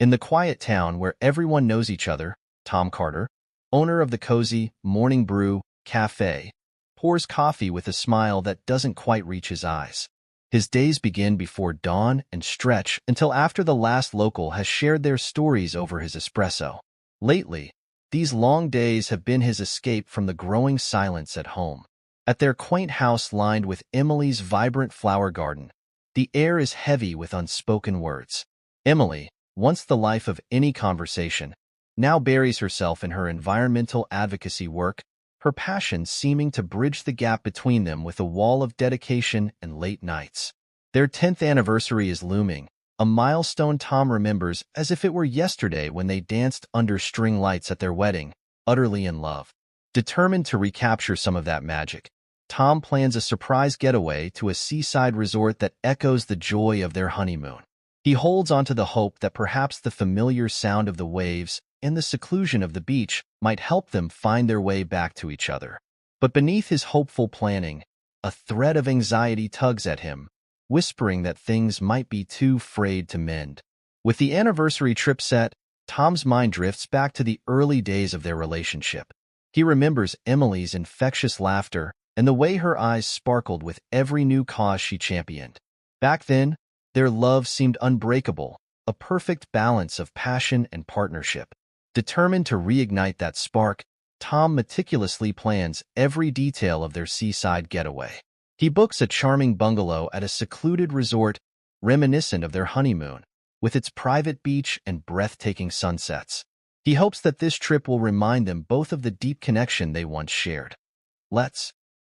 In the quiet town where everyone knows each other, Tom Carter, owner of the cozy Morning Brew Cafe, pours coffee with a smile that doesn't quite reach his eyes. His days begin before dawn and stretch until after the last local has shared their stories over his espresso. Lately, these long days have been his escape from the growing silence at home. At their quaint house lined with Emily's vibrant flower garden, the air is heavy with unspoken words. Emily, once the life of any conversation, now buries herself in her environmental advocacy work, her passion seeming to bridge the gap between them with a wall of dedication and late nights. Their 10th anniversary is looming, a milestone Tom remembers as if it were yesterday when they danced under string lights at their wedding, utterly in love. Determined to recapture some of that magic, Tom plans a surprise getaway to a seaside resort that echoes the joy of their honeymoon. He holds onto the hope that perhaps the familiar sound of the waves and the seclusion of the beach might help them find their way back to each other. But beneath his hopeful planning, a thread of anxiety tugs at him, whispering that things might be too frayed to mend. With the anniversary trip set, Tom's mind drifts back to the early days of their relationship. He remembers Emily's infectious laughter and the way her eyes sparkled with every new cause she championed. Back then, their love seemed unbreakable, a perfect balance of passion and partnership. Determined to reignite that spark, Tom meticulously plans every detail of their seaside getaway. He books a charming bungalow at a secluded resort reminiscent of their honeymoon, with its private beach and breathtaking sunsets. He hopes that this trip will remind them both of the deep connection they once shared.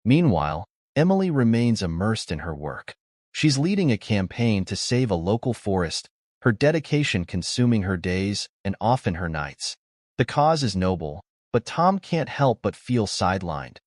Meanwhile, Emily remains immersed in her work. She's leading a campaign to save a local forest, her dedication consuming her days and often her nights. The cause is noble, but Tom can't help but feel sidelined.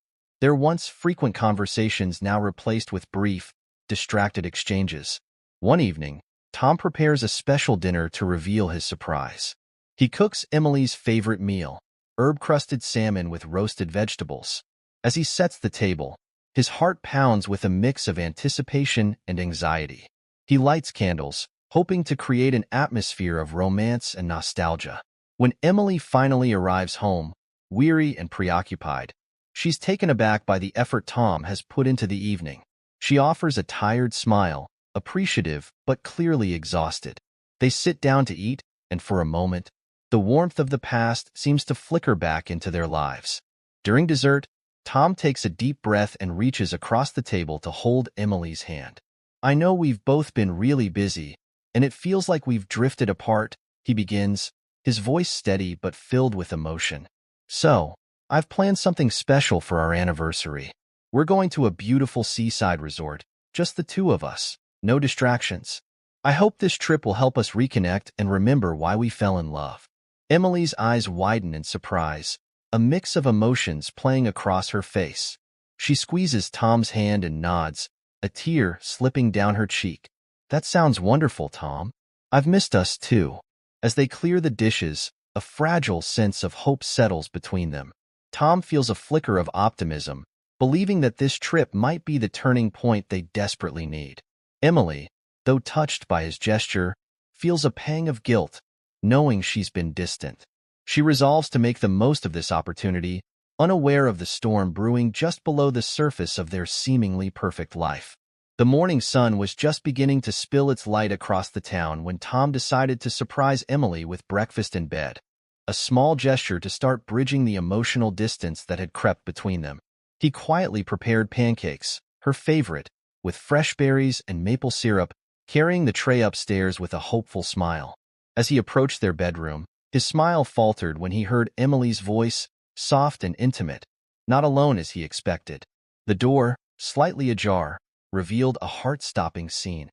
Their once frequent conversations now replaced with brief, distracted exchanges. One evening, Tom prepares a special dinner to reveal his surprise. He cooks Emily's favorite meal, herb-crusted salmon with roasted vegetables. As he sets the table, his heart pounds with a mix of anticipation and anxiety. He lights candles, hoping to create an atmosphere of romance and nostalgia. When Emily finally arrives home, weary and preoccupied, she's taken aback by the effort Tom has put into the evening. She offers a tired smile, appreciative but clearly exhausted. They sit down to eat, and for a moment, the warmth of the past seems to flicker back into their lives. During dessert, Tom takes a deep breath and reaches across the table to hold Emily's hand. "I know we've both been really busy, and it feels like we've drifted apart," he begins, his voice steady but filled with emotion. "So, I've planned something special for our anniversary. We're going to a beautiful seaside resort, just the two of us, no distractions. I hope this trip will help us reconnect and remember why we fell in love." Emily's eyes widen in surprise, a mix of emotions playing across her face. She squeezes Tom's hand and nods, a tear slipping down her cheek. "That sounds wonderful, Tom. I've missed us too." As they clear the dishes, a fragile sense of hope settles between them. Tom feels a flicker of optimism, believing that this trip might be the turning point they desperately need. Emily, though touched by his gesture, feels a pang of guilt, knowing she's been distant. She resolves to make the most of this opportunity, unaware of the storm brewing just below the surface of their seemingly perfect life. The morning sun was just beginning to spill its light across the town when Tom decided to surprise Emily with breakfast in bed, a small gesture to start bridging the emotional distance that had crept between them. He quietly prepared pancakes, her favorite, with fresh berries and maple syrup, carrying the tray upstairs with a hopeful smile. As he approached their bedroom, his smile faltered when he heard Emily's voice, soft and intimate, not alone as he expected. The door, slightly ajar, revealed a heart-stopping scene.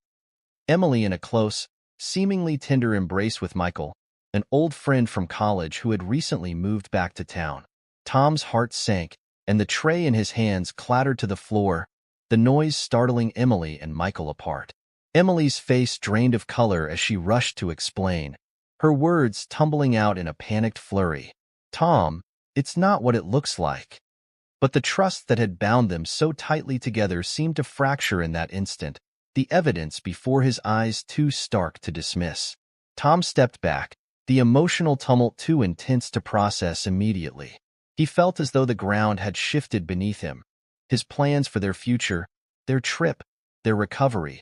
Emily in a close, seemingly tender embrace with Michael, an old friend from college who had recently moved back to town. Tom's heart sank, and the tray in his hands clattered to the floor, the noise startling Emily and Michael apart. Emily's face drained of color as she rushed to explain, her words tumbling out in a panicked flurry. "Tom, it's not what it looks like." But the trust that had bound them so tightly together seemed to fracture in that instant, the evidence before his eyes too stark to dismiss. Tom stepped back, the emotional tumult too intense to process immediately. He felt as though the ground had shifted beneath him. His plans for their future, their trip, their recovery,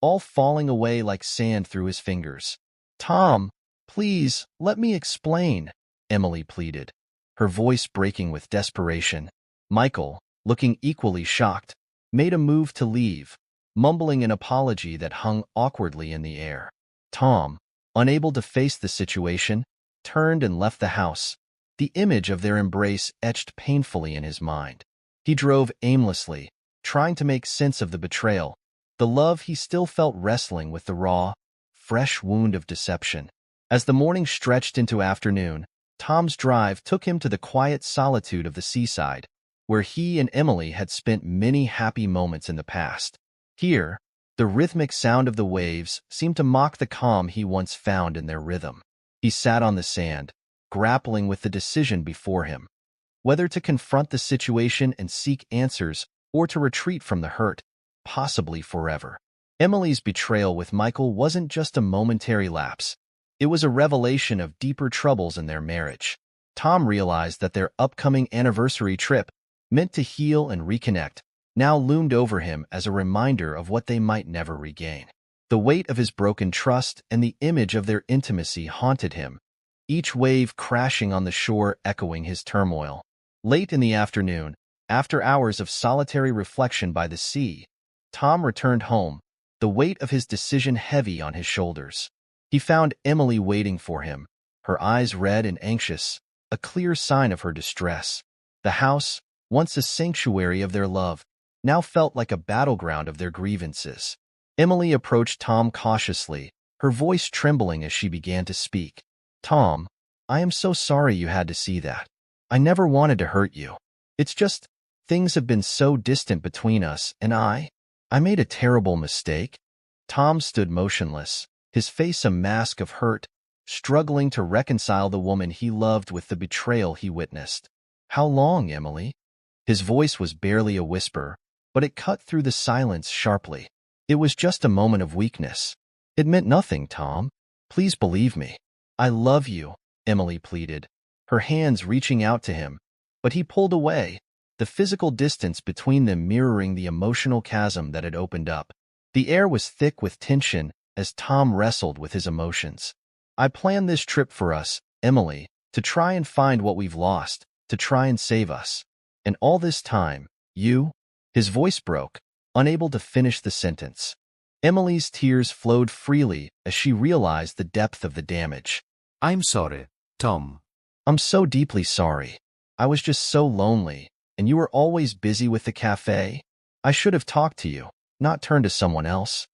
all falling away like sand through his fingers. "Tom, please, let me explain," Emily pleaded, her voice breaking with desperation. Michael, looking equally shocked, made a move to leave, mumbling an apology that hung awkwardly in the air. Tom, unable to face the situation, turned and left the house, the image of their embrace etched painfully in his mind. He drove aimlessly, trying to make sense of the betrayal, the love he still felt wrestling with the raw, fresh wound of deception. As the morning stretched into afternoon, Tom's drive took him to the quiet solitude of the seaside, where he and Emily had spent many happy moments in the past. Here, the rhythmic sound of the waves seemed to mock the calm he once found in their rhythm. He sat on the sand, grappling with the decision before him, whether to confront the situation and seek answers or to retreat from the hurt, possibly forever. Emily's betrayal with Michael wasn't just a momentary lapse. It was a revelation of deeper troubles in their marriage. Tom realized that their upcoming anniversary trip, meant to heal and reconnect, now loomed over him as a reminder of what they might never regain. The weight of his broken trust and the image of their intimacy haunted him, each wave crashing on the shore echoing his turmoil. Late in the afternoon, after hours of solitary reflection by the sea, Tom returned home, the weight of his decision heavy on his shoulders. He found Emily waiting for him, her eyes red and anxious, a clear sign of her distress. The house, once a sanctuary of their love, now felt like a battleground of their grievances. Emily approached Tom cautiously, her voice trembling as she began to speak. "Tom, I am so sorry you had to see that. I never wanted to hurt you. It's just, things have been so distant between us, and I made a terrible mistake." Tom stood motionless, his face a mask of hurt, struggling to reconcile the woman he loved with the betrayal he witnessed. "How long, Emily?" His voice was barely a whisper, but it cut through the silence sharply. "It was just a moment of weakness. It meant nothing, Tom. Please believe me. I love you," Emily pleaded, her hands reaching out to him, but he pulled away, the physical distance between them mirroring the emotional chasm that had opened up. The air was thick with tension as Tom wrestled with his emotions. "I planned this trip for us, Emily, to try and find what we've lost, to try and save us. And all this time, you—" His voice broke, unable to finish the sentence. Emily's tears flowed freely as she realized the depth of the damage. "I'm sorry, Tom." "I'm so deeply sorry. I was just so lonely, and you were always busy with the cafe. I should have talked to you, not turned to someone else."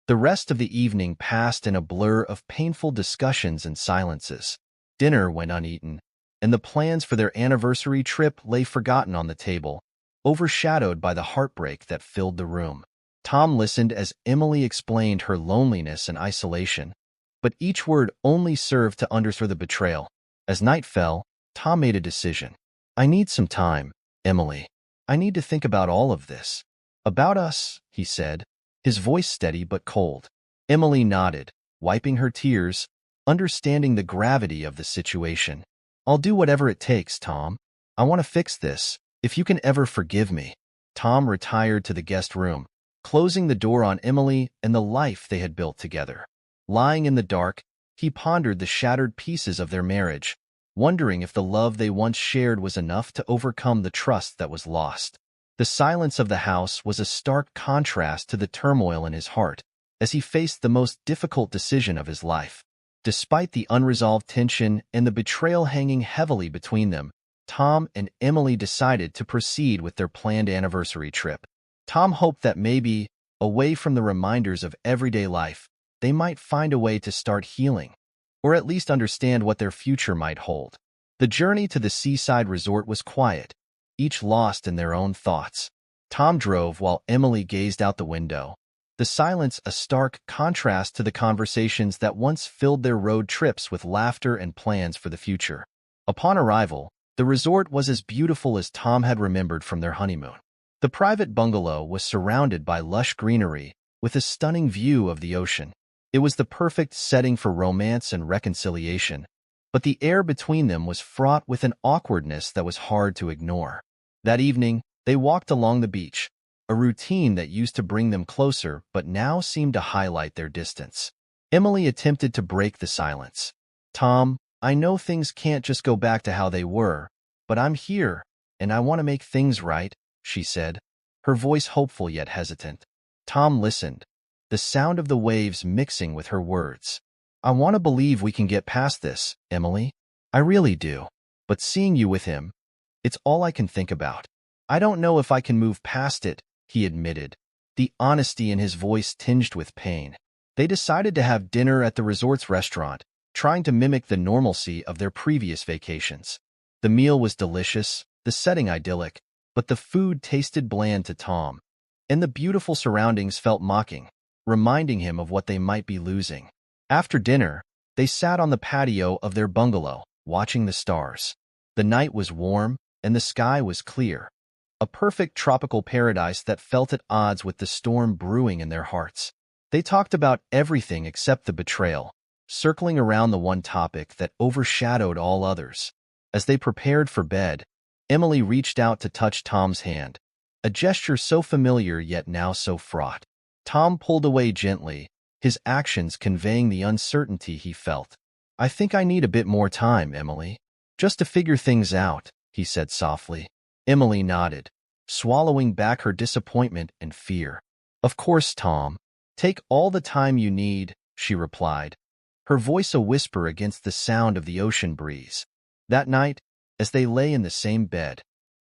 The rest of the evening passed in a blur of painful discussions and silences. Dinner went uneaten, and the plans for their anniversary trip lay forgotten on the table, overshadowed by the heartbreak that filled the room. Tom listened as Emily explained her loneliness and isolation, but each word only served to underscore the betrayal. As night fell, Tom made a decision. "I need some time, Emily. I need to think about all of this. About us," he said, his voice steady but cold. Emily nodded, wiping her tears, understanding the gravity of the situation. "I'll do whatever it takes, Tom. I want to fix this, if you can ever forgive me." Tom retired to the guest room, closing the door on Emily and the life they had built together. Lying in the dark, he pondered the shattered pieces of their marriage, wondering if the love they once shared was enough to overcome the trust that was lost. The silence of the house was a stark contrast to the turmoil in his heart as he faced the most difficult decision of his life. Despite the unresolved tension and the betrayal hanging heavily between them, Tom and Emily decided to proceed with their planned anniversary trip. Tom hoped that maybe, away from the reminders of everyday life, they might find a way to start healing, or at least understand what their future might hold. The journey to the seaside resort was quiet, each lost in their own thoughts. Tom drove while Emily gazed out the window, the silence a stark contrast to the conversations that once filled their road trips with laughter and plans for the future. Upon arrival, the resort was as beautiful as Tom had remembered from their honeymoon. The private bungalow was surrounded by lush greenery, with a stunning view of the ocean. It was the perfect setting for romance and reconciliation, but the air between them was fraught with an awkwardness that was hard to ignore. That evening, they walked along the beach, a routine that used to bring them closer but now seemed to highlight their distance. Emily attempted to break the silence. "Tom, I know things can't just go back to how they were, but I'm here, and I want to make things right," she said, her voice hopeful yet hesitant. Tom listened, the sound of the waves mixing with her words. "I want to believe we can get past this, Emily. I really do. But seeing you with him, it's all I can think about. I don't know if I can move past it," he admitted, the honesty in his voice tinged with pain. They decided to have dinner at the resort's restaurant, trying to mimic the normalcy of their previous vacations. The meal was delicious, the setting idyllic, but the food tasted bland to Tom, and the beautiful surroundings felt mocking, reminding him of what they might be losing. After dinner, they sat on the patio of their bungalow, watching the stars. The night was warm, and the sky was clear, a perfect tropical paradise that felt at odds with the storm brewing in their hearts. They talked about everything except the betrayal, circling around the one topic that overshadowed all others. As they prepared for bed, Emily reached out to touch Tom's hand, a gesture so familiar yet now so fraught. Tom pulled away gently, his actions conveying the uncertainty he felt. "I think I need a bit more time, Emily. Just to figure things out," he said softly. Emily nodded, swallowing back her disappointment and fear. "Of course, Tom. Take all the time you need," she replied, her voice a whisper against the sound of the ocean breeze. That night, as they lay in the same bed,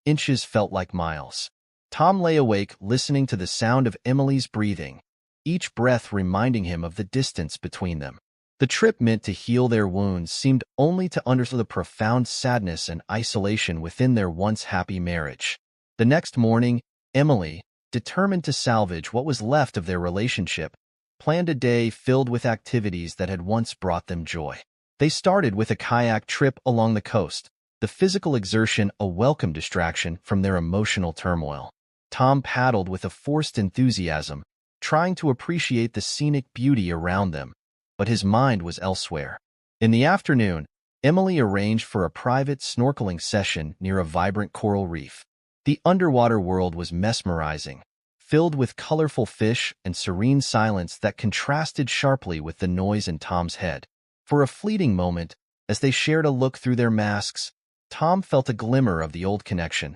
inches felt like miles. Tom lay awake listening to the sound of Emily's breathing, each breath reminding him of the distance between them. The trip meant to heal their wounds seemed only to underscore the profound sadness and isolation within their once happy marriage. The next morning, Emily, determined to salvage what was left of their relationship, planned a day filled with activities that had once brought them joy. They started with a kayak trip along the coast, the physical exertion a welcome distraction from their emotional turmoil. Tom paddled with a forced enthusiasm, trying to appreciate the scenic beauty around them, but his mind was elsewhere. In the afternoon, Emily arranged for a private snorkeling session near a vibrant coral reef. The underwater world was mesmerizing, filled with colorful fish and serene silence that contrasted sharply with the noise in Tom's head. For a fleeting moment, as they shared a look through their masks, Tom felt a glimmer of the old connection,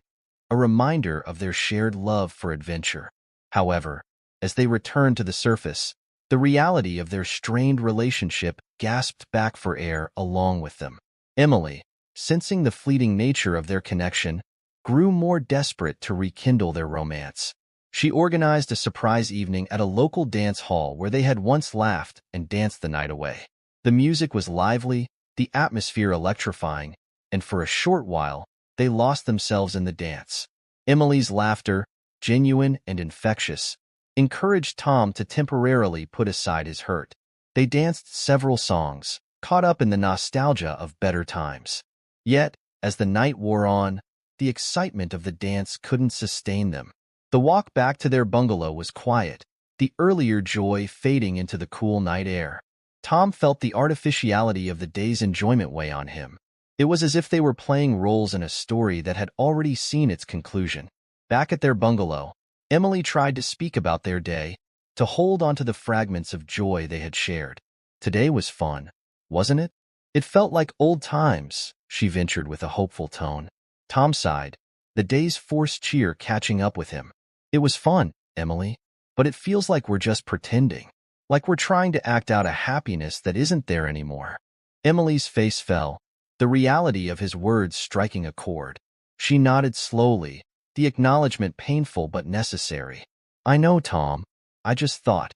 a reminder of their shared love for adventure. However, as they returned to the surface, the reality of their strained relationship gasped back for air along with them. Emily, sensing the fleeting nature of their connection, grew more desperate to rekindle their romance. She organized a surprise evening at a local dance hall where they had once laughed and danced the night away. The music was lively, the atmosphere electrifying, and for a short while, they lost themselves in the dance. Emily's laughter, genuine and infectious, encouraged Tom to temporarily put aside his hurt. They danced several songs, caught up in the nostalgia of better times. Yet, as the night wore on, the excitement of the dance couldn't sustain them. The walk back to their bungalow was quiet, the earlier joy fading into the cool night air. Tom felt the artificiality of the day's enjoyment weigh on him. It was as if they were playing roles in a story that had already seen its conclusion. Back at their bungalow, Emily tried to speak about their day, to hold on to the fragments of joy they had shared. "Today was fun, wasn't it? It felt like old times," she ventured with a hopeful tone. Tom sighed, the day's forced cheer catching up with him. "It was fun, Emily, but it feels like we're just pretending, like we're trying to act out a happiness that isn't there anymore." Emily's face fell, the reality of his words striking a chord. She nodded slowly, the acknowledgement painful but necessary. "I know, Tom. I just thought,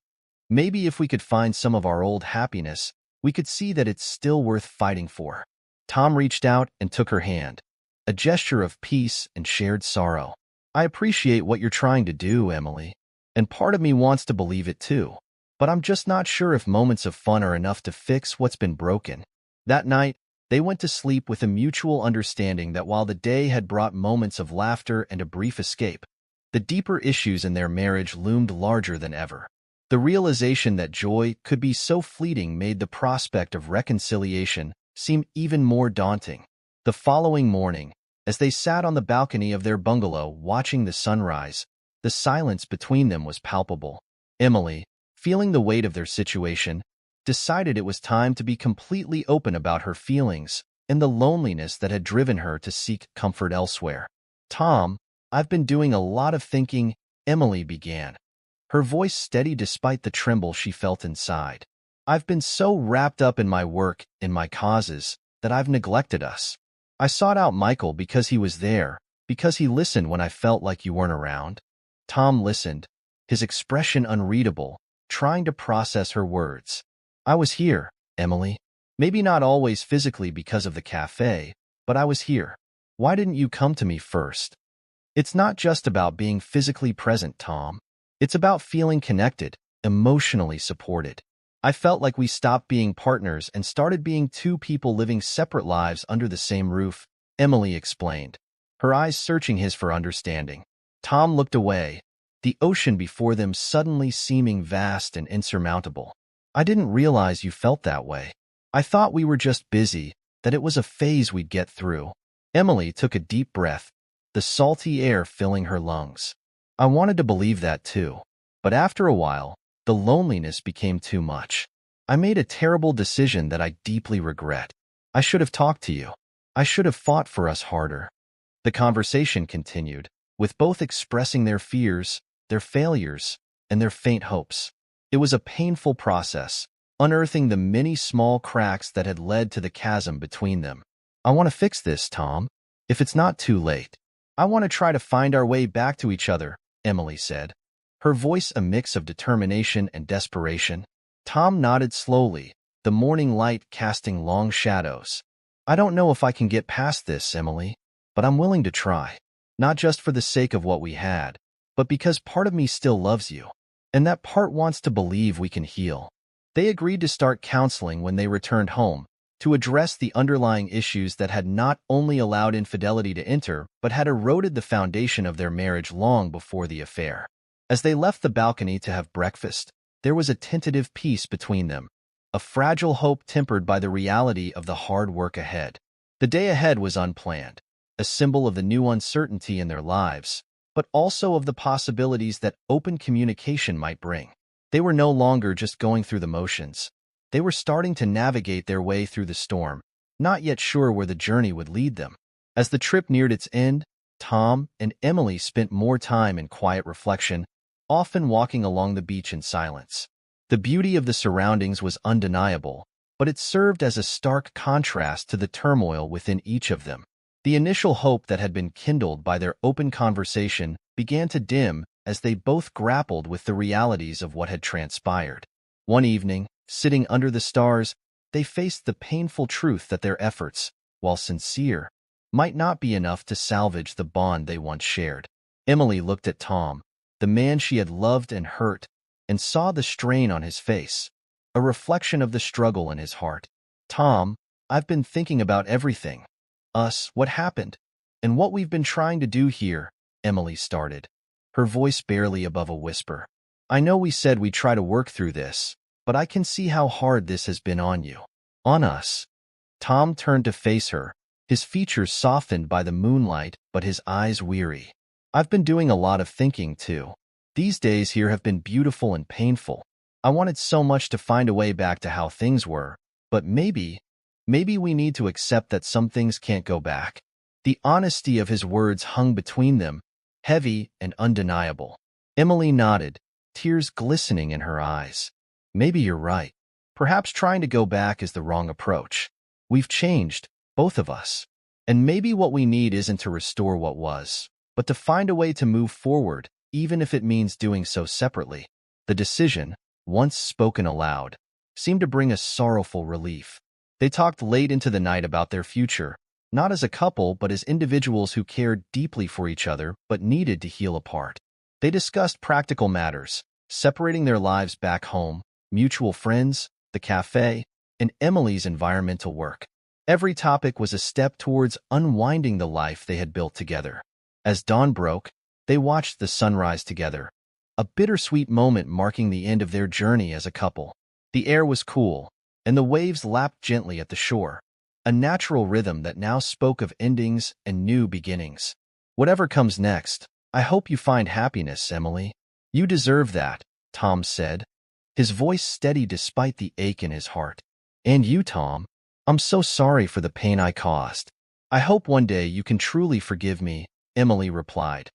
maybe if we could find some of our old happiness, we could see that it's still worth fighting for." Tom reached out and took her hand, a gesture of peace and shared sorrow. "I appreciate what you're trying to do, Emily, and part of me wants to believe it too, but I'm just not sure if moments of fun are enough to fix what's been broken." That night, they went to sleep with a mutual understanding that while the day had brought moments of laughter and a brief escape, the deeper issues in their marriage loomed larger than ever. The realization that joy could be so fleeting made the prospect of reconciliation seem even more daunting. The following morning, as they sat on the balcony of their bungalow watching the sunrise, the silence between them was palpable. Emily, feeling the weight of their situation, decided it was time to be completely open about her feelings and the loneliness that had driven her to seek comfort elsewhere. Tom, I've been doing a lot of thinking, Emily began, her voice steady despite the tremble she felt inside. I've been so wrapped up in my work and my causes that I've neglected us. I sought out Michael because he was there, because he listened when I felt like you weren't around. Tom listened, his expression unreadable, trying to process her words. I was here, Emily. Maybe not always physically because of the cafe, but I was here. Why didn't you come to me first? It's not just about being physically present, Tom. It's about feeling connected, emotionally supported. I felt like we stopped being partners and started being two people living separate lives under the same roof, Emily explained, her eyes searching his for understanding. Tom looked away, the ocean before them suddenly seeming vast and insurmountable. I didn't realize you felt that way. I thought we were just busy, that it was a phase we'd get through. Emily took a deep breath, the salty air filling her lungs. I wanted to believe that too. But after a while, the loneliness became too much. I made a terrible decision that I deeply regret. I should have talked to you. I should have fought for us harder. The conversation continued, with both expressing their fears, their failures, and their faint hopes. It was a painful process, unearthing the many small cracks that had led to the chasm between them. I want to fix this, Tom, if it's not too late. I want to try to find our way back to each other, Emily said, her voice a mix of determination and desperation. Tom nodded slowly, the morning light casting long shadows. I don't know if I can get past this, Emily, but I'm willing to try. Not just for the sake of what we had, but because part of me still loves you, and that part wants to believe we can heal. They agreed to start counseling when they returned home, to address the underlying issues that had not only allowed infidelity to enter, but had eroded the foundation of their marriage long before the affair. As they left the balcony to have breakfast, there was a tentative peace between them, a fragile hope tempered by the reality of the hard work ahead. The day ahead was unplanned, a symbol of the new uncertainty in their lives, but also of the possibilities that open communication might bring. They were no longer just going through the motions. They were starting to navigate their way through the storm, not yet sure where the journey would lead them. As the trip neared its end, Tom and Emily spent more time in quiet reflection, often walking along the beach in silence. The beauty of the surroundings was undeniable, but it served as a stark contrast to the turmoil within each of them. The initial hope that had been kindled by their open conversation began to dim as they both grappled with the realities of what had transpired. One evening, sitting under the stars, they faced the painful truth that their efforts, while sincere, might not be enough to salvage the bond they once shared. Emily looked at Tom, the man she had loved and hurt, and saw the strain on his face, a reflection of the struggle in his heart. Tom, I've been thinking about everything. Us, what happened, and what we've been trying to do here, Emily started, her voice barely above a whisper. I know we said we'd try to work through this, but I can see how hard this has been on you. On us. Tom turned to face her, his features softened by the moonlight, but his eyes weary. I've been doing a lot of thinking, too. These days here have been beautiful and painful. I wanted so much to find a way back to how things were, but maybe we need to accept that some things can't go back. The honesty of his words hung between them, heavy and undeniable. Emily nodded, tears glistening in her eyes. Maybe you're right. Perhaps trying to go back is the wrong approach. We've changed, both of us. And maybe what we need isn't to restore what was, but to find a way to move forward, even if it means doing so separately. The decision, once spoken aloud, seemed to bring a sorrowful relief. They talked late into the night about their future, not as a couple but as individuals who cared deeply for each other but needed to heal apart. They discussed practical matters, separating their lives back home, mutual friends, the cafe, and Emily's environmental work. Every topic was a step towards unwinding the life they had built together. As dawn broke, they watched the sunrise together, a bittersweet moment marking the end of their journey as a couple. The air was cool, and the waves lapped gently at the shore. a natural rhythm that now spoke of endings and new beginnings. "Whatever comes next, I hope you find happiness, Emily. You deserve that," Tom said, his voice steady despite the ache in his heart. "And you, Tom, I'm so sorry for the pain I caused. I hope one day you can truly forgive me," Emily replied,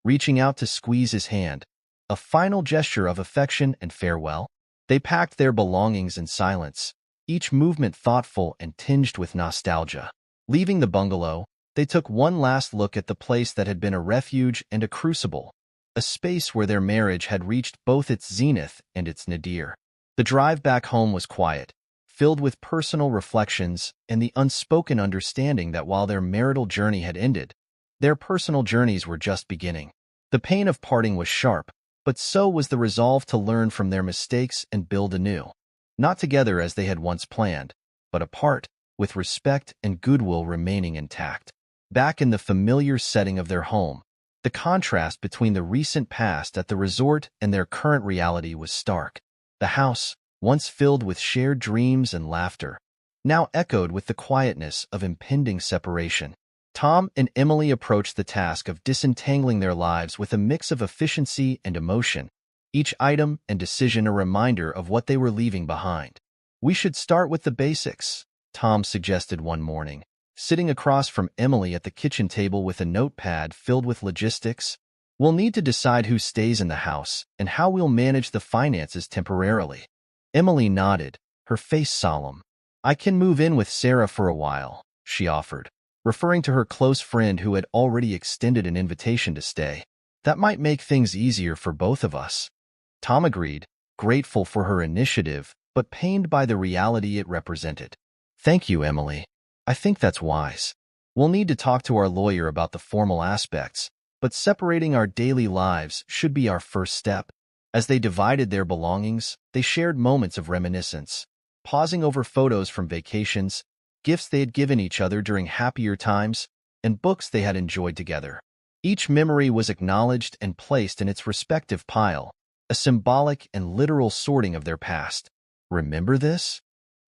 reaching out to squeeze his hand, a final gesture of affection and farewell. They packed their belongings in silence, each movement thoughtful and tinged with nostalgia. Leaving the bungalow, they took one last look at the place that had been a refuge and a crucible, a space where their marriage had reached both its zenith and its nadir. The drive back home was quiet, filled with personal reflections and the unspoken understanding that while their marital journey had ended, their personal journeys were just beginning. The pain of parting was sharp, but so was the resolve to learn from their mistakes and build anew. Not together as they had once planned, but apart, with respect and goodwill remaining intact. Back in the familiar setting of their home, the contrast between the recent past at the resort and their current reality was stark. The house, once filled with shared dreams and laughter, now echoed with the quietness of impending separation. Tom and Emily approached the task of disentangling their lives with a mix of efficiency and emotion, each item and decision a reminder of what they were leaving behind. "We should start with the basics," Tom suggested one morning, sitting across from Emily at the kitchen table with a notepad filled with logistics. "We'll need to decide who stays in the house and how we'll manage the finances temporarily." Emily nodded, her face solemn. "I can move in with Sarah for a while," she offered, referring to her close friend who had already extended an invitation to stay. "That might make things easier for both of us." Tom agreed, grateful for her initiative, but pained by the reality it represented. "Thank you, Emily. I think that's wise. We'll need to talk to our lawyer about the formal aspects, but separating our daily lives should be our first step." As they divided their belongings, they shared moments of reminiscence, pausing over photos from vacations, gifts they had given each other during happier times, and books they had enjoyed together. Each memory was acknowledged and placed in its respective pile, a symbolic and literal sorting of their past. "Remember this?"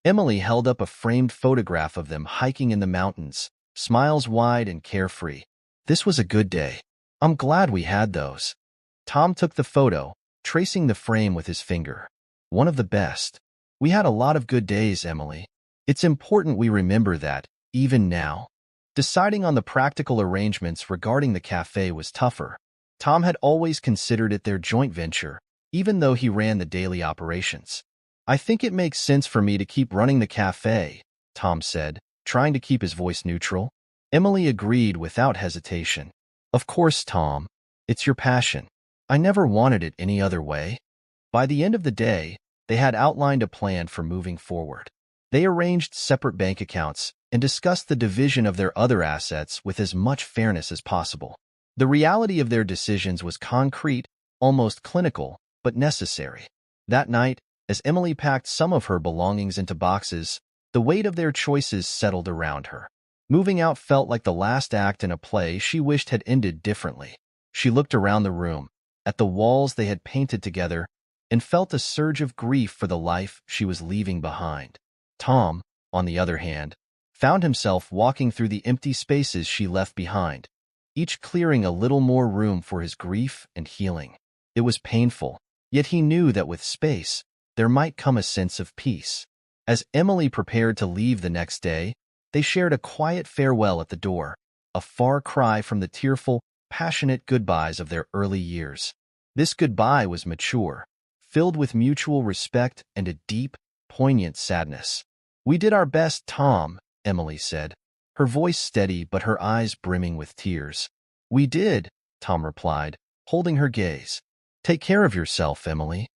Emily held up a framed photograph of them hiking in the mountains, smiles wide and carefree. "This was a good day. I'm glad we had those." Tom took the photo, tracing the frame with his finger. "One of the best. We had a lot of good days, Emily. It's important we remember that, even now." Deciding on the practical arrangements regarding the cafe was tougher. Tom had always considered it their joint venture, even though he ran the daily operations. "I think it makes sense for me to keep running the cafe," Tom said, trying to keep his voice neutral. Emily agreed without hesitation. "Of course, Tom. It's your passion. I never wanted it any other way." By the end of the day, they had outlined a plan for moving forward. They arranged separate bank accounts and discussed the division of their other assets with as much fairness as possible. The reality of their decisions was concrete, almost clinical, but necessary. That night, as Emily packed some of her belongings into boxes, the weight of their choices settled around her. Moving out felt like the last act in a play she wished had ended differently. She looked around the room, at the walls they had painted together, and felt a surge of grief for the life she was leaving behind. Tom, on the other hand, found himself walking through the empty spaces she left behind, each clearing a little more room for his grief and healing. It was painful, yet he knew that with space, there might come a sense of peace. As Emily prepared to leave the next day, they shared a quiet farewell at the door, a far cry from the tearful, passionate goodbyes of their early years. This goodbye was mature, filled with mutual respect and a deep, poignant sadness. "We did our best, Tom," Emily said, her voice steady but her eyes brimming with tears. "We did," Tom replied, holding her gaze. "Take care of yourself, Emily."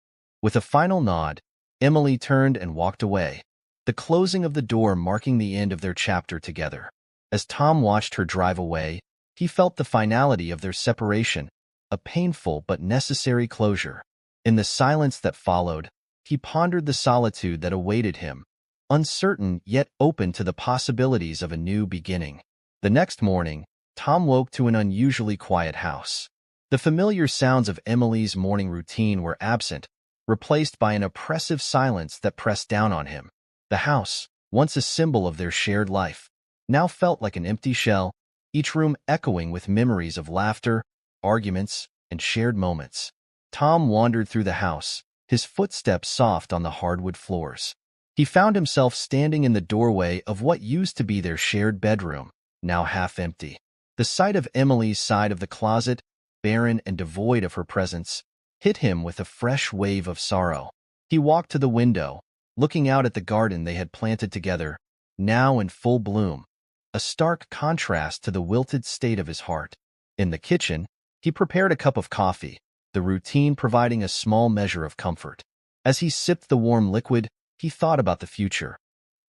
With a final nod, Emily turned and walked away, the closing of the door marking the end of their chapter together. As Tom watched her drive away, he felt the finality of their separation, a painful but necessary closure. In the silence that followed, he pondered the solitude that awaited him, uncertain yet open to the possibilities of a new beginning. The next morning, Tom woke to an unusually quiet house. The familiar sounds of Emily's morning routine were absent, replaced by an oppressive silence that pressed down on him. The house, once a symbol of their shared life, now felt like an empty shell, each room echoing with memories of laughter, arguments, and shared moments. Tom wandered through the house, his footsteps soft on the hardwood floors. He found himself standing in the doorway of what used to be their shared bedroom, now half empty. The sight of Emily's side of the closet, barren and devoid of her presence, hit him with a fresh wave of sorrow. He walked to the window, looking out at the garden they had planted together, now in full bloom, a stark contrast to the wilted state of his heart. In the kitchen, he prepared a cup of coffee, the routine providing a small measure of comfort. As he sipped the warm liquid, he thought about the future.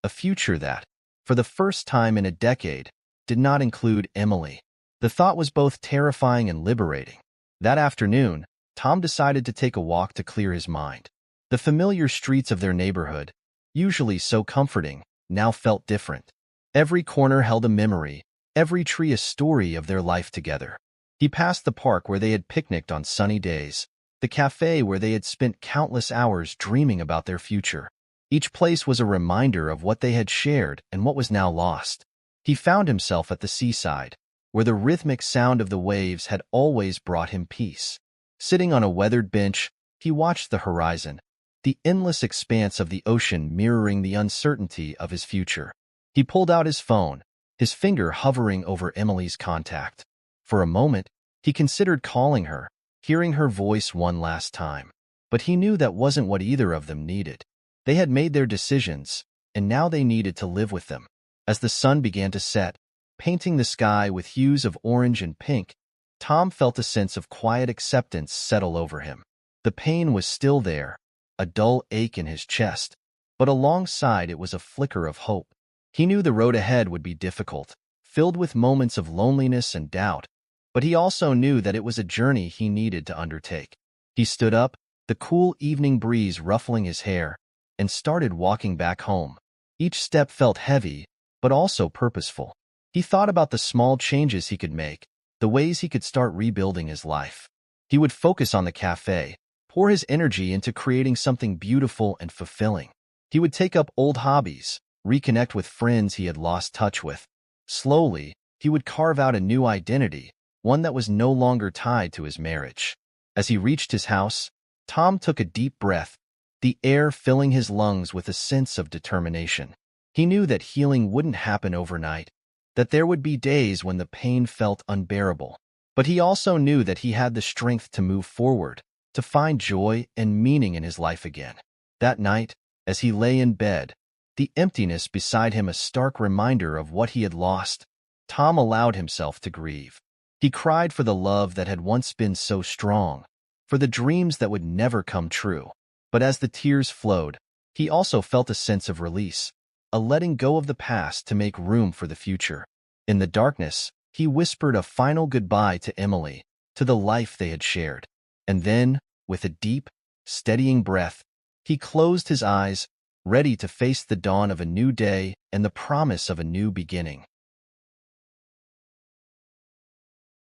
A future that, for the first time in a decade, did not include Emily. The thought was both terrifying and liberating. That afternoon, Tom decided to take a walk to clear his mind. The familiar streets of their neighborhood, usually so comforting, now felt different. Every corner held a memory, every tree a story of their life together. He passed the park where they had picnicked on sunny days, the cafe where they had spent countless hours dreaming about their future. Each place was a reminder of what they had shared and what was now lost. He found himself at the seaside, where the rhythmic sound of the waves had always brought him peace. Sitting on a weathered bench, he watched the horizon, the endless expanse of the ocean mirroring the uncertainty of his future. He pulled out his phone, his finger hovering over Emily's contact. For a moment, he considered calling her, hearing her voice one last time. But he knew that wasn't what either of them needed. They had made their decisions, and now they needed to live with them. As the sun began to set, painting the sky with hues of orange and pink, Tom felt a sense of quiet acceptance settle over him. The pain was still there, a dull ache in his chest, but alongside it was a flicker of hope. He knew the road ahead would be difficult, filled with moments of loneliness and doubt, but he also knew that it was a journey he needed to undertake. He stood up, the cool evening breeze ruffling his hair, and started walking back home. Each step felt heavy, but also purposeful. He thought about the small changes he could make, the ways he could start rebuilding his life. He would focus on the cafe, pour his energy into creating something beautiful and fulfilling. He would take up old hobbies, reconnect with friends he had lost touch with. Slowly, he would carve out a new identity, one that was no longer tied to his marriage. As he reached his house, Tom took a deep breath, the air filling his lungs with a sense of determination. He knew that healing wouldn't happen overnight, that there would be days when the pain felt unbearable. But he also knew that he had the strength to move forward, to find joy and meaning in his life again. That night, as he lay in bed, the emptiness beside him a stark reminder of what he had lost, Tom allowed himself to grieve. He cried for the love that had once been so strong, for the dreams that would never come true. But as the tears flowed, he also felt a sense of release, a letting go of the past to make room for the future. In the darkness, he whispered a final goodbye to Emily, to the life they had shared. And then, with a deep, steadying breath, he closed his eyes, ready to face the dawn of a new day and the promise of a new beginning.